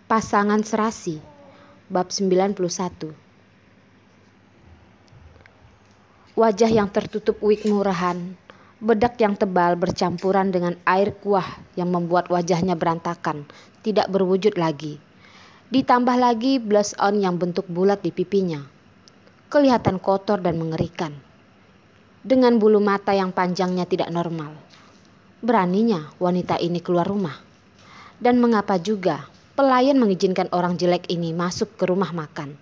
Pasangan Serasi, bab 91. Wajah yang tertutup wig murahan, bedak yang tebal bercampuran dengan air kuah yang membuat wajahnya berantakan, tidak berwujud lagi. Ditambah lagi blush on yang bentuk bulat di pipinya. Kelihatan kotor dan mengerikan. Dengan bulu mata yang panjangnya tidak normal. Beraninya wanita ini keluar rumah. Dan mengapa juga pelayan mengizinkan orang jelek ini masuk ke rumah makan.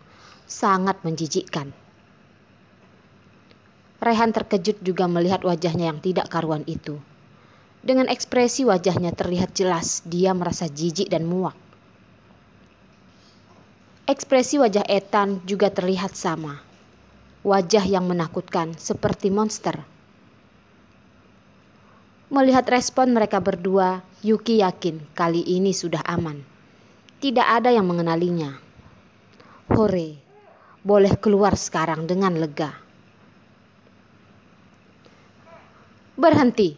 Sangat menjijikkan. Rehan terkejut juga melihat wajahnya yang tidak karuan itu. Dengan ekspresi wajahnya terlihat jelas dia merasa jijik dan muak. Ekspresi wajah Ethan juga terlihat sama. Wajah yang menakutkan seperti monster. Melihat respon mereka berdua, Yuki yakin kali ini sudah aman. Tidak ada yang mengenalinya. Hore, boleh keluar sekarang dengan lega. Berhenti.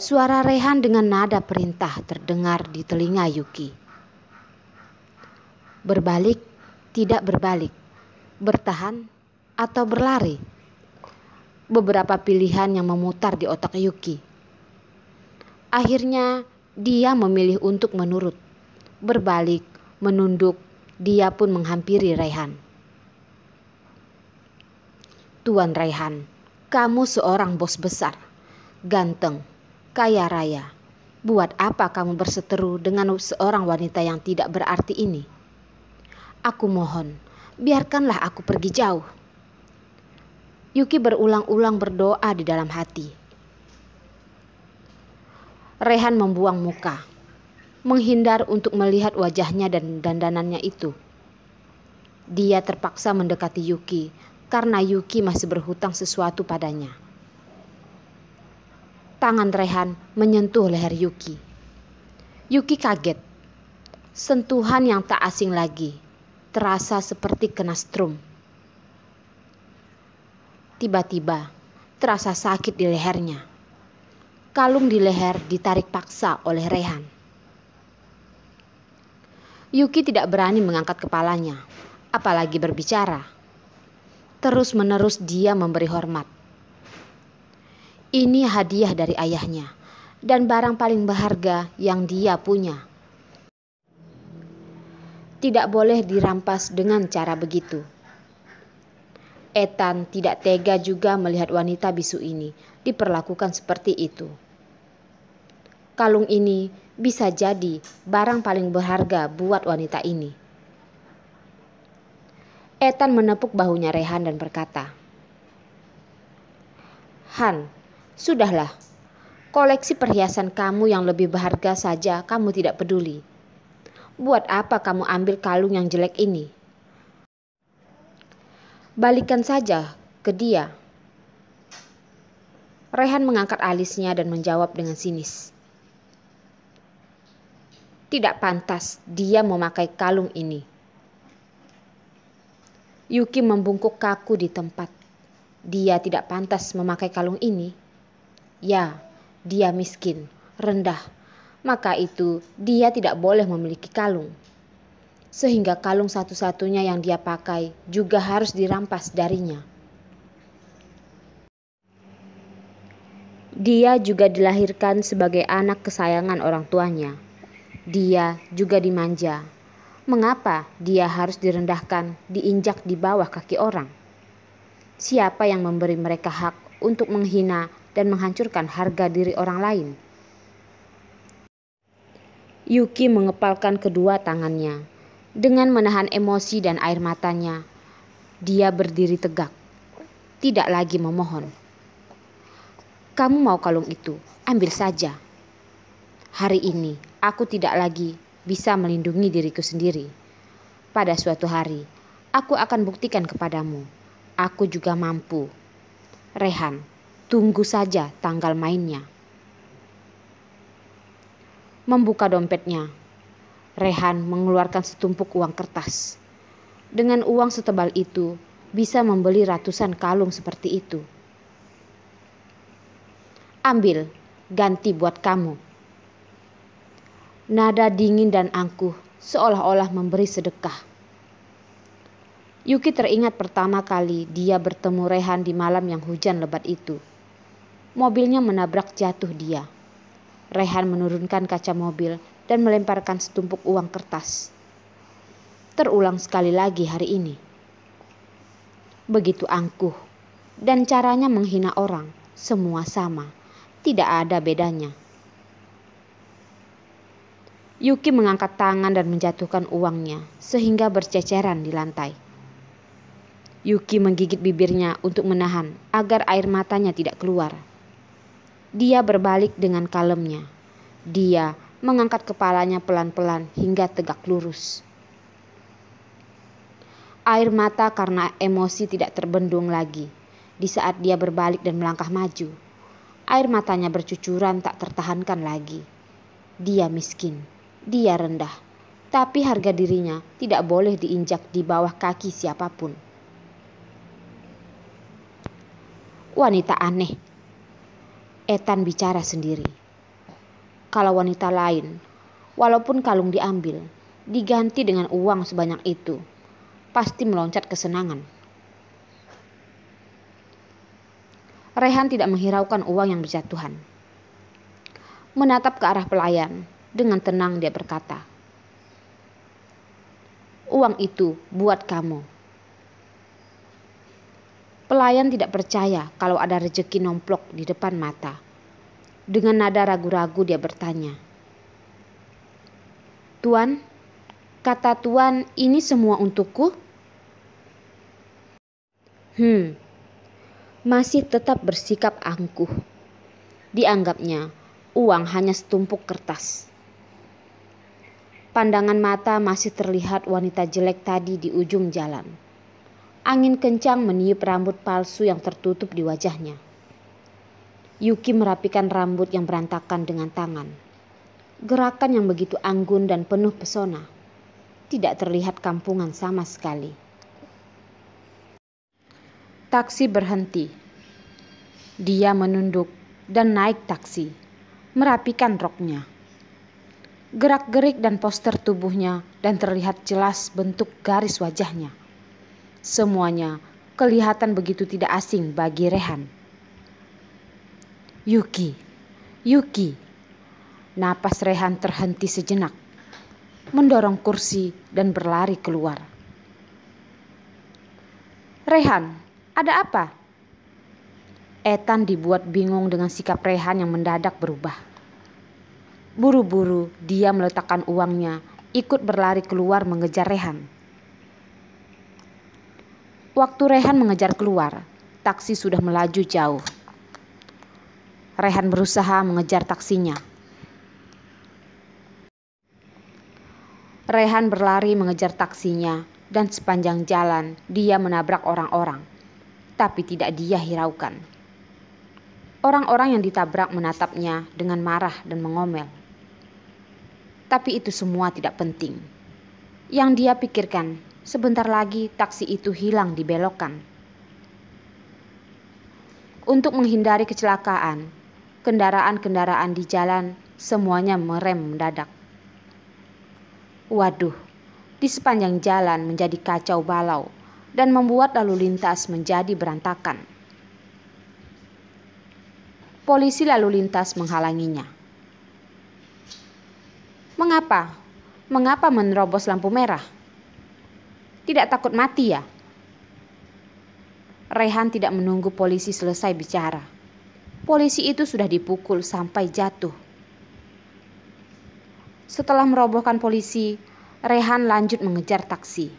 Suara Rehan dengan nada perintah terdengar di telinga Yuki. Berbalik, tidak berbalik. Bertahan atau berlari. Beberapa pilihan yang memutar di otak Yuki. Akhirnya dia memilih untuk menurut. Berbalik, menunduk, dia pun menghampiri Rehan. Tuan Rehan, kamu seorang bos besar, ganteng, kaya raya. Buat apa kamu berseteru dengan seorang wanita yang tidak berarti ini? Aku mohon, biarkanlah aku pergi jauh. Yuki berulang-ulang berdoa di dalam hati. Rehan membuang muka, menghindar untuk melihat wajahnya dan dandanannya itu. Dia terpaksa mendekati Yuki karena Yuki masih berhutang sesuatu padanya. Tangan Rehan menyentuh leher Yuki. Yuki kaget. Sentuhan yang tak asing lagi, terasa seperti kena strum. Tiba-tiba terasa sakit di lehernya. Kalung di leher ditarik paksa oleh Rehan. Yuki tidak berani mengangkat kepalanya, apalagi berbicara. Terus-menerus dia memberi hormat. Ini hadiah dari ayahnya dan barang paling berharga yang dia punya. Tidak boleh dirampas dengan cara begitu. Ethan tidak tega juga melihat wanita bisu ini diperlakukan seperti itu. Kalung ini bisa jadi barang paling berharga buat wanita ini. Ethan menepuk bahunya Rehan dan berkata, Han, sudahlah. Koleksi perhiasan kamu yang lebih berharga saja kamu tidak peduli. Buat apa kamu ambil kalung yang jelek ini? Balikan saja ke dia. Rehan mengangkat alisnya dan menjawab dengan sinis. Tidak pantas dia memakai kalung ini. Yuki membungkuk kaku di tempat. Dia tidak pantas memakai kalung ini. Ya, dia miskin, rendah. Maka itu dia tidak boleh memiliki kalung. Sehingga kalung satu-satunya yang dia pakai juga harus dirampas darinya. Dia juga dilahirkan sebagai anak kesayangan orang tuanya. Dia juga dimanja. Mengapa dia harus direndahkan, diinjak di bawah kaki orang? Siapa yang memberi mereka hak untuk menghina dan menghancurkan harga diri orang lain? Yuki mengepalkan kedua tangannya. Dengan menahan emosi dan air matanya, dia berdiri tegak. Tidak lagi memohon. Kamu mau kalung itu, ambil saja. Hari ini aku tidak lagi bisa melindungi diriku sendiri. Pada suatu hari, aku akan buktikan kepadamu. Aku juga mampu. Rehan, tunggu saja tanggal mainnya. Membuka dompetnya. Rehan mengeluarkan setumpuk uang kertas. Dengan uang setebal itu, bisa membeli ratusan kalung seperti itu. Ambil, ganti buat kamu. Nada dingin dan angkuh seolah-olah memberi sedekah. Yuki teringat pertama kali dia bertemu Rehan di malam yang hujan lebat itu. Mobilnya menabrak jatuh dia. Rehan menurunkan kaca mobil dan melemparkan setumpuk uang kertas. Terulang sekali lagi hari ini. Begitu angkuh, dan caranya menghina orang, semua sama, tidak ada bedanya. Yuki mengangkat tangan dan menjatuhkan uangnya sehingga berceceran di lantai. Yuki menggigit bibirnya untuk menahan agar air matanya tidak keluar. Dia berbalik dengan kalemnya. Dia mengangkat kepalanya pelan-pelan hingga tegak lurus. Air mata karena emosi tidak terbendung lagi. Di saat dia berbalik dan melangkah maju, air matanya bercucuran tak tertahankan lagi. Dia miskin, dia rendah, tapi harga dirinya tidak boleh diinjak di bawah kaki siapapun. Wanita aneh, Ethan bicara sendiri. Kalau wanita lain, walaupun kalung diambil, diganti dengan uang sebanyak itu, pasti meloncat kesenangan. Rehan tidak menghiraukan uang yang berjatuhan. Menatap ke arah pelayan, dengan tenang dia berkata, "Uang itu buat kamu." Pelayan tidak percaya kalau ada rezeki nomplok di depan mata. Dengan nada ragu-ragu dia bertanya, "Tuan, kata Tuan ini semua untukku?" Masih tetap bersikap angkuh. Dianggapnya uang hanya setumpuk kertas. Pandangan mata masih terlihat wanita jelek tadi di ujung jalan. Angin kencang meniup rambut palsu yang tertutup di wajahnya. Yuki merapikan rambut yang berantakan dengan tangan. Gerakan yang begitu anggun dan penuh pesona. Tidak terlihat kampungan sama sekali. Taksi berhenti. Dia menunduk dan naik taksi, merapikan roknya. Gerak-gerik dan poster tubuhnya dan terlihat jelas bentuk garis wajahnya. Semuanya kelihatan begitu tidak asing bagi Rehan. Yuki. Napas Rehan terhenti sejenak, mendorong kursi dan berlari keluar. "Rehan, ada apa?" Ethan dibuat bingung dengan sikap Rehan yang mendadak berubah. Buru-buru dia meletakkan uangnya, ikut berlari keluar mengejar Rehan. Waktu Rehan mengejar keluar, taksi sudah melaju jauh. Rehan berusaha mengejar taksinya. Rehan berlari mengejar taksinya dan sepanjang jalan dia menabrak orang-orang, tapi tidak dia hiraukan. Orang-orang yang ditabrak menatapnya dengan marah dan mengomel. Tapi itu semua tidak penting. Yang dia pikirkan, sebentar lagi taksi itu hilang di belokan. Untuk menghindari kecelakaan, kendaraan-kendaraan di jalan semuanya merem mendadak. Waduh, di sepanjang jalan menjadi kacau balau dan membuat lalu lintas menjadi berantakan. Polisi lalu lintas menghalanginya. Mengapa menerobos lampu merah? Tidak takut mati ya? Rehan tidak menunggu polisi selesai bicara. Polisi itu sudah dipukul sampai jatuh. Setelah merobohkan polisi, Rehan lanjut mengejar taksi.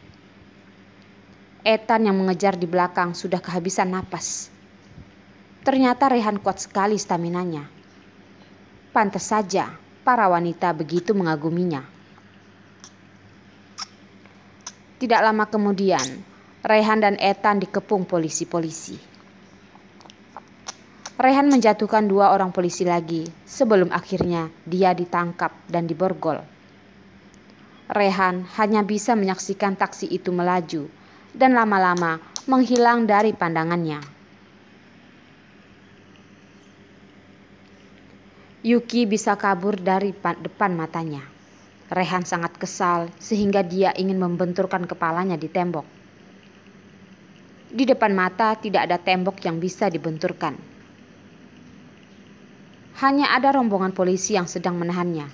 Ethan yang mengejar di belakang sudah kehabisan napas. Ternyata Rehan kuat sekali staminanya. Pantas saja para wanita begitu mengaguminya. Tidak lama kemudian, Rehan dan Ethan dikepung polisi-polisi. Rehan menjatuhkan 2 orang polisi lagi sebelum akhirnya dia ditangkap dan diborgol. Rehan hanya bisa menyaksikan taksi itu melaju dan lama-lama menghilang dari pandangannya. Yuki bisa kabur dari depan matanya. Rehan sangat kesal sehingga dia ingin membenturkan kepalanya di tembok. Di depan mata tidak ada tembok yang bisa dibenturkan. Hanya ada rombongan polisi yang sedang menahannya.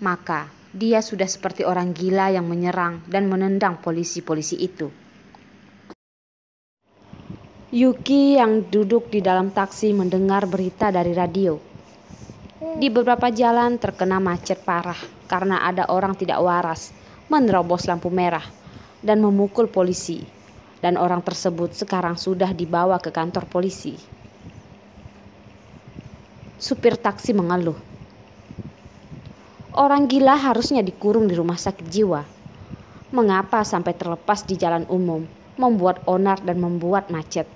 Maka dia sudah seperti orang gila yang menyerang dan menendang polisi-polisi itu. Yuki yang duduk di dalam taksi mendengar berita dari radio. Di beberapa jalan terkena macet parah karena ada orang tidak waras menerobos lampu merah dan memukul polisi. Dan orang tersebut sekarang sudah dibawa ke kantor polisi. Supir taksi mengeluh. Orang gila harusnya dikurung di rumah sakit jiwa. Mengapa sampai terlepas di jalan umum, membuat onar dan membuat macet?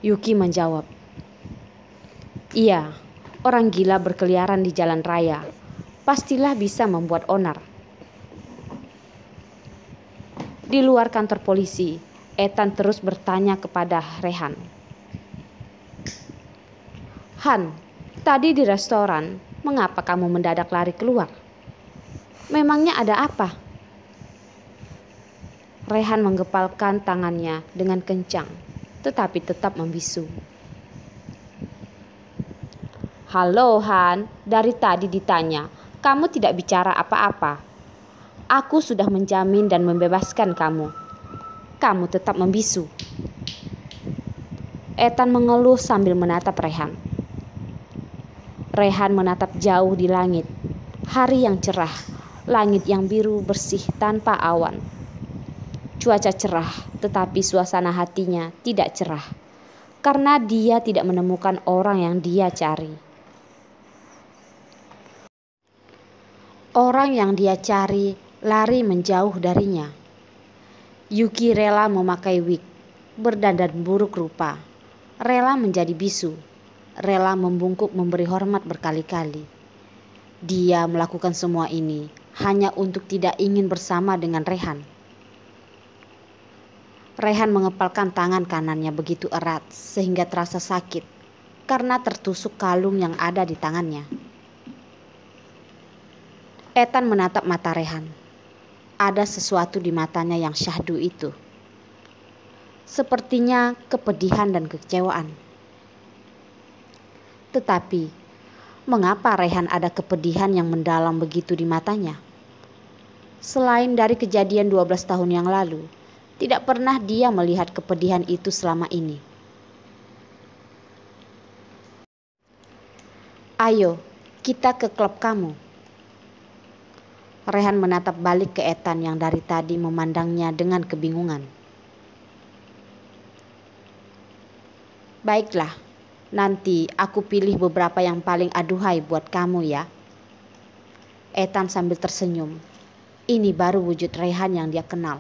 Yuki menjawab, "Iya, orang gila berkeliaran di jalan raya. Pastilah bisa membuat onar." Di luar kantor polisi, Ethan terus bertanya kepada Rehan. "Han, tadi di restoran, mengapa kamu mendadak lari keluar? Memangnya ada apa?" Rehan menggepalkan tangannya dengan kencang, tetapi tetap membisu. "Halo Han, dari tadi ditanya, kamu tidak bicara apa-apa. Aku sudah menjamin dan membebaskan kamu. Kamu tetap membisu." Ethan mengeluh sambil menatap Rehan. Rehan menatap jauh di langit. Hari yang cerah, langit yang biru bersih tanpa awan. Cuaca cerah, tetapi suasana hatinya tidak cerah. Karena dia tidak menemukan orang yang dia cari. Orang yang dia cari lari menjauh darinya. Yuki rela memakai wig, berdandan buruk rupa, rela menjadi bisu, rela membungkuk memberi hormat berkali-kali. Dia melakukan semua ini hanya untuk tidak ingin bersama dengan Rehan. Rehan mengepalkan tangan kanannya begitu erat sehingga terasa sakit karena tertusuk kalung yang ada di tangannya. Ethan menatap mata Rehan. Ada sesuatu di matanya yang syahdu itu. Sepertinya kepedihan dan kekecewaan. Tetapi, mengapa Rehan ada kepedihan yang mendalam begitu di matanya? Selain dari kejadian 12 tahun yang lalu, tidak pernah dia melihat kepedihan itu selama ini. "Ayo, kita ke klub kamu." Rehan menatap balik ke Ethan yang dari tadi memandangnya dengan kebingungan. "Baiklah, nanti aku pilih beberapa yang paling aduhai buat kamu ya." Ethan sambil tersenyum. Ini baru wujud Rehan yang dia kenal.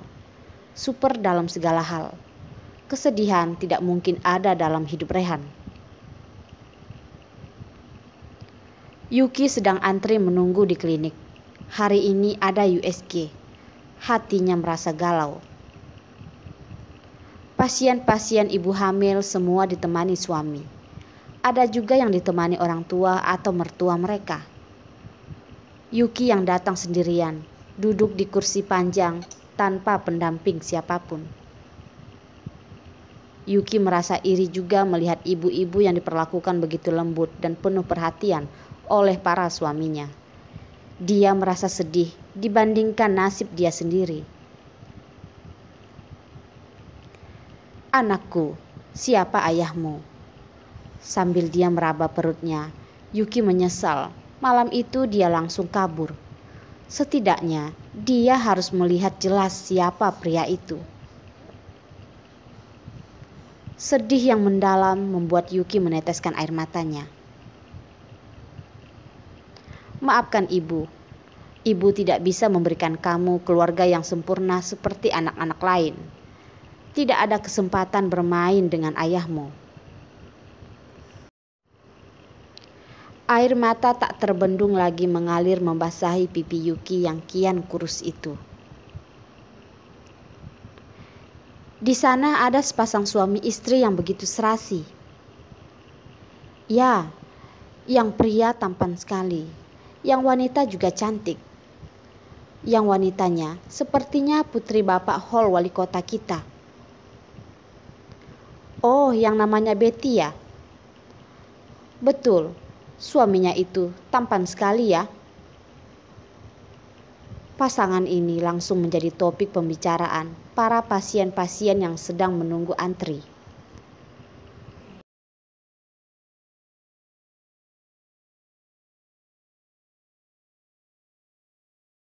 Super dalam segala hal. Kesedihan tidak mungkin ada dalam hidup Rehan. Yuki sedang antri menunggu di klinik. Hari ini ada USG. Hatinya merasa galau. Pasien-pasien ibu hamil semua ditemani suami. Ada juga yang ditemani orang tua atau mertua mereka. Yuki yang datang sendirian, duduk di kursi panjang tanpa pendamping siapapun. Yuki merasa iri juga melihat ibu-ibu yang diperlakukan begitu lembut dan penuh perhatian oleh para suaminya. Dia merasa sedih dibandingkan nasib dia sendiri. "Anakku, siapa ayahmu?" Sambil dia meraba perutnya, Yuki menyesal. Malam itu dia langsung kabur. Setidaknya dia harus melihat jelas siapa pria itu. Sedih yang mendalam membuat Yuki meneteskan air matanya. "Maafkan ibu. Ibu tidak bisa memberikan kamu keluarga yang sempurna seperti anak-anak lain. Tidak ada kesempatan bermain dengan ayahmu." Air mata tak terbendung lagi mengalir membasahi pipi Yuki yang kian kurus itu. Di sana ada sepasang suami istri yang begitu serasi. Ya, yang pria tampan sekali, Yang wanita juga cantik. Yang wanitanya sepertinya putri Bapak Hall wali kota kita. Oh, yang namanya Betty ya? Betul, suaminya itu tampan sekali ya. Pasangan ini langsung menjadi topik pembicaraan para pasien-pasien yang sedang menunggu antri.